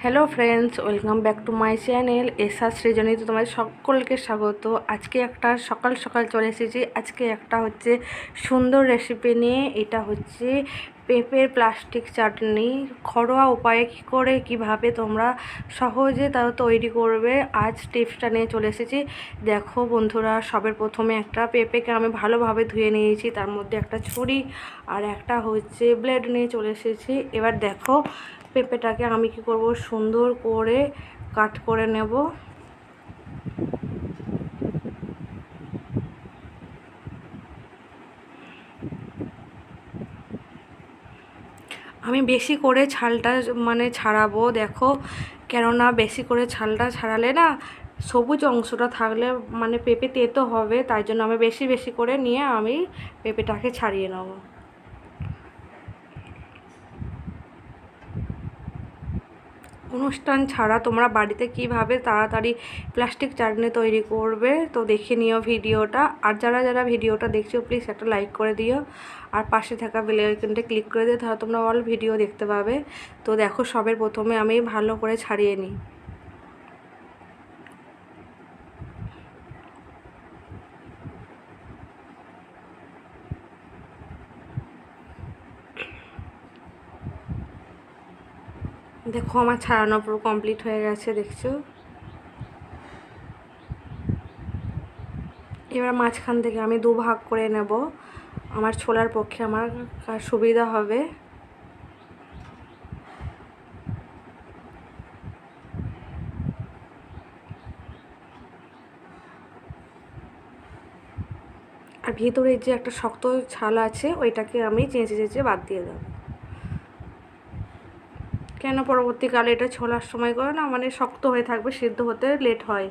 Hello friends, welcome back to my channel srsrijani। তোমাদের সকলকে স্বাগত। আজকে একটা সকাল সকাল চলে এসেছি। আজকে একটা হচ্ছে সুন্দর রেসিপি নিয়ে। এটা হচ্ছে পেঁপের প্লাস্টিক চাটনি। ঘরোয়া উপায়ে কী করে কীভাবে তোমরা সহজে তাও তৈরি করবে, আজ টিপসটা নিয়ে চলে এসেছি। দেখো বন্ধুরা, সবের প্রথমে একটা পেঁপেকে আমি ভালোভাবে ধুয়ে নিয়েছি, তার মধ্যে একটা ছুরি আর একটা হচ্ছে ব্লেড নিয়ে চলে এসেছি। এবার দেখো পেঁপেটাকে আমি কি করব, সুন্দর করে কাট করে নেব। আমি বেশি করে ছালটা ছাড়াবো, দেখো, কেননা বেশি করে ছালটা ছাড়ালে না সবুজ অংশটা থাকলে পেঁপে তেতো হবে, তাই জন্য আমি বেশি বেশি করে নিয়ে আমি পেঁপেটাকে ছাড়িয়ে নেব। অনুষ্ঠান ছাড়া তোমরা বাড়িতে কিভাবে তাড়াতাড়ি প্লাস্টিক চাটনি তৈরি করবে তো দেখে নিও ভিডিওটা। আর যারা যারা ভিডিওটা দেখছো প্লিজ একটা লাইক করে দিও, আর পাশে থাকা বেল আইকনটা ক্লিক করে দিও, তাহলে তোমরা অল ভিডিও দেখতে পাবে। তো দেখো, সবের প্রথমে আমি ভালো করে ছাড়িয়ে নিই। দেখো আমার ছাড়ানো পুরো কমপ্লিট হয়ে গেছে, দেখছো। এবার মাঝখান থেকে আমি দুভাগ করে নেব, আমার ছোলার পক্ষে আমার সুবিধা হবে। আর ভিতরে যে একটা শক্ত ছাল আছে ওইটাকে আমি চেঁচে চেঁচে বাদ দিয়ে দেবো। কেন, পরবর্তীকালে এটা ছোলার সময় করে না শক্ত হয়ে থাকবে, সিদ্ধ হতে লেট হয়।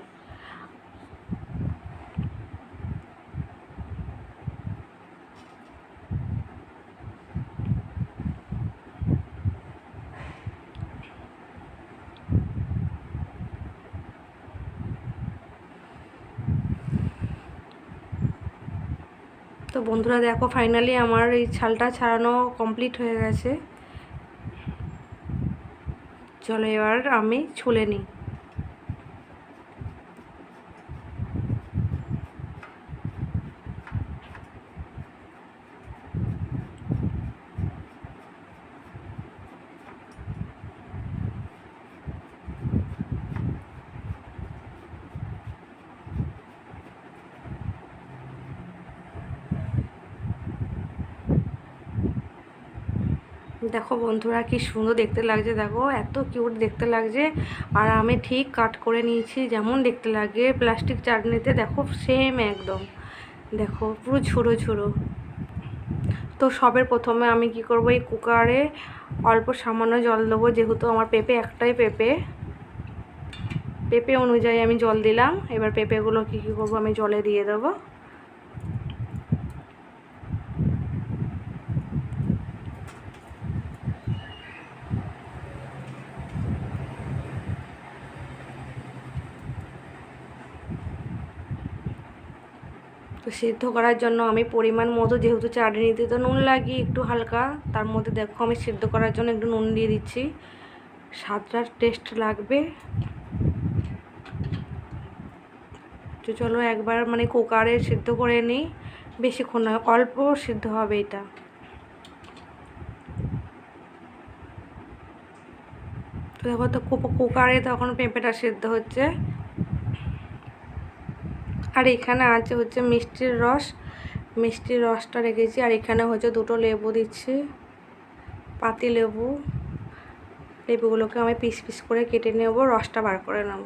তো বন্ধুরা দেখো, ফাইনালি আমার এই ছালটা ছাড়ানো কমপ্লিট হয়ে গেছে। চলো এবার আমি ছুলে নিই। দেখো বন্ধুরা, কি সুন্দর দেখতে লাগছে, দেখো এত কিউট দেখতে লাগছে। আর আমি ঠিক কাট করে নিয়েছি যেমন দেখতে লাগে প্লাস্টিক চাটনিতে, দেখো সেম একদম, দেখো পুরো ঝুড়ো ঝুড়ো। তো সবের প্রথমে আমি কি করব, এই কুকারে অল্প সামান্য জল দেবো, যেহেতু আমার পেঁপে একটাই পেঁপে অনুযায়ী আমি জল দিলাম। এবার পেঁপেগুলো কী করবো, আমি জলে দিয়ে দেবো। তো সিদ্ধ করার জন্য আমি পরিমাণ মতো, যেহেতু চাটনিতে তো নুন লাগিয়ে একটু হালকা, তার মধ্যে দেখো আমি সিদ্ধ করার জন্য একটু নুন দিয়ে দিচ্ছি, স্বাদটা টেস্ট লাগবে। তো চলো একবার কুকারে সিদ্ধ করে নিই, বেশিক্ষণ নয়, অল্প সিদ্ধ হবে এটা। তো দেখো, তো কুকারে তখন পেঁপেটা সিদ্ধ হচ্ছে। আর এখানে আছে হচ্ছে মিষ্টির রসটা রেখেছি। আর এখানে হচ্ছে দুটো লেবু দিচ্ছি, পাতি লেবুগুলোকে আমি পিস পিস করে কেটে নেব, রসটা বার করে নেব।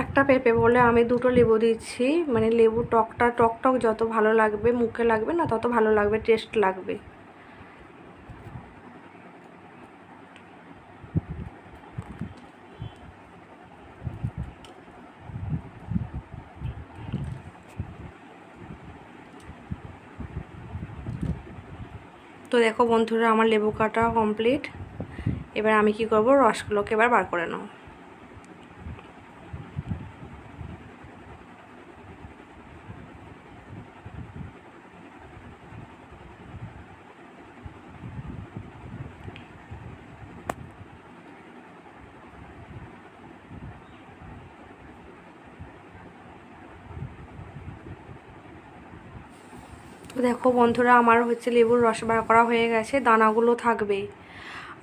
একটা পেঁপে বলে আমি দুটো লেবু দিচ্ছি, লেবু টক যত ভালো লাগবে, মুখে লাগবে না তত ভালো লাগবে, টেস্ট লাগবে। তো দেখো বন্ধুরা, আমার লেবু কাটা কমপ্লিট। এবার আমি কি করব, রসগুলোকে এবার বার করে নাও। তো দেখো বন্ধুরা, আমার হচ্ছে লেবুর রস বার করা হয়ে গেছে, দানাগুলো থাকবে।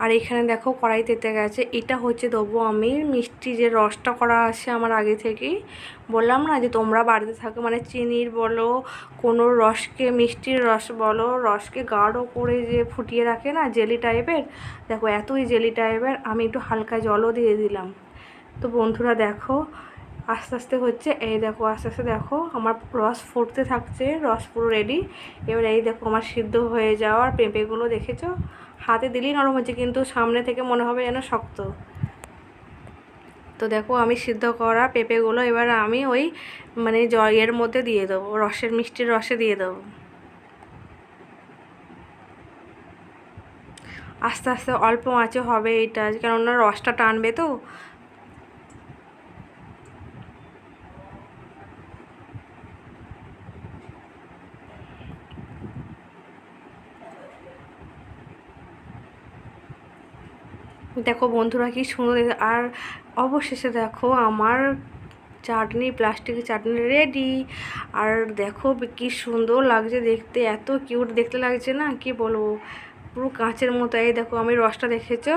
আর এখানে দেখো কড়াই তেতে গেছে। এটা হচ্ছে দেবো আমি মিষ্টি, যে রসটা করা আছে আমার আগে থেকেই। বললাম না যে তোমরা বাড়িতে থাকো মানে চিনির বলো, কোনো রসকে, মিষ্টির রস বলো, রসকে গাঢ় করে যে ফুটিয়ে রাখে না, জেলি টাইপের। দেখো এতই জেলি টাইপের, আমি একটু হালকা জলও দিয়ে দিলাম। তো বন্ধুরা দেখো আস্তে আস্তে হচ্ছে, এই দেখো আস্তে আস্তে দেখো আমার রস ফুটতে থাকছে, রস পুরো রেডি। এবার এই দেখো আমার সিদ্ধ হয়ে যাওয়ার পেঁপেগুলো দেখেছো, হাতে দিলেই নরম হচ্ছে, কিন্তু সামনে থেকে মনে হবে যেন শক্ত। তো দেখো আমি সিদ্ধ করা পেঁপেগুলো এবার আমি ওই মানে এর মধ্যে দিয়ে দেবো, রসের, মিষ্টির রসে দিয়ে দেবো। আস্তে আস্তে অল্প আঁচে হবে এটা, কেননা রসটা টানবে তো। দেখো বন্ধুরা কি সুন্দর। আর অবশেষে দেখো আমার চাটনি, প্লাস্টিকের চাটনি রেডি। আর দেখো কি সুন্দর লাগছে দেখতে, এত কিউট দেখতে লাগছে না, কি বলবো, পুরো কাঁচের মতো। এই দেখো আমি রসটা দেখেছো,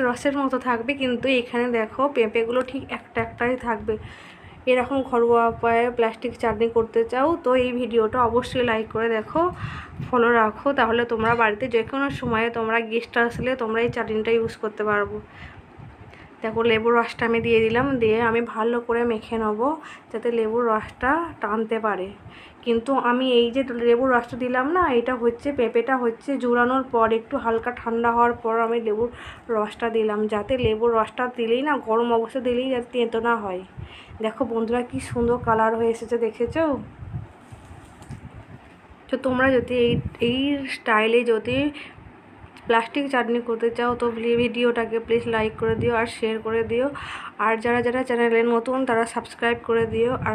রসের মতো থাকবে, কিন্তু এখানে দেখো পেঁপেগুলো ঠিক একটা একটাই থাকবে। এরকম ঘরোয়া উপায়ে প্লাস্টিক চাটনি করতে চাও তো এই ভিডিওটা অবশ্যই লাইক করে দেখো, ফলো রাখো, তাহলে তোমরা বাড়িতে যে কোনো সময়ে তোমরা গেস্ট আসলে তোমরা এই চাটনিটা ইউজ করতে পারবো। দেখো লেবুর রসটা আমি দিয়ে দিলাম, দিয়ে আমি ভালো করে মেখে নেবো যাতে লেবুর রসটা টানতে পারে। কিন্তু আমি এই যে লেবুর রসটা দিলাম না, এটা হচ্ছে পেঁপেটা হচ্ছে জুড়ানোর পর, একটু হালকা ঠান্ডা হওয়ার পর আমি লেবুর রসটা দিলাম, যাতে লেবুর রসটা দিলেই না, গরম অবস্থা দিলেই যাতে তেঁতো না হয়। দেখো বন্ধুরা কি সুন্দর কালার হয়ে এসেছে, দেখেছো? তো তোমরা যদি এই স্টাইলে যদি প্লাস্টিক চাটনি করতে চাও তো ভিডিওটাকে প্লিজ লাইক করে দিও আর শেয়ার করে দিও। আর যারা যারা চ্যানেলে নতুন তারা সাবস্ক্রাইব করে দিও, আর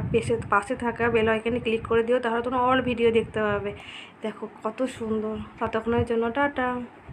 পাশে থাকা বেল আইকনে ক্লিক করে দিও, তাহলে তোমরা অল ভিডিও দেখতে পাবে। দেখো কত সুন্দর। ততক্ষণের জন্য টাটা।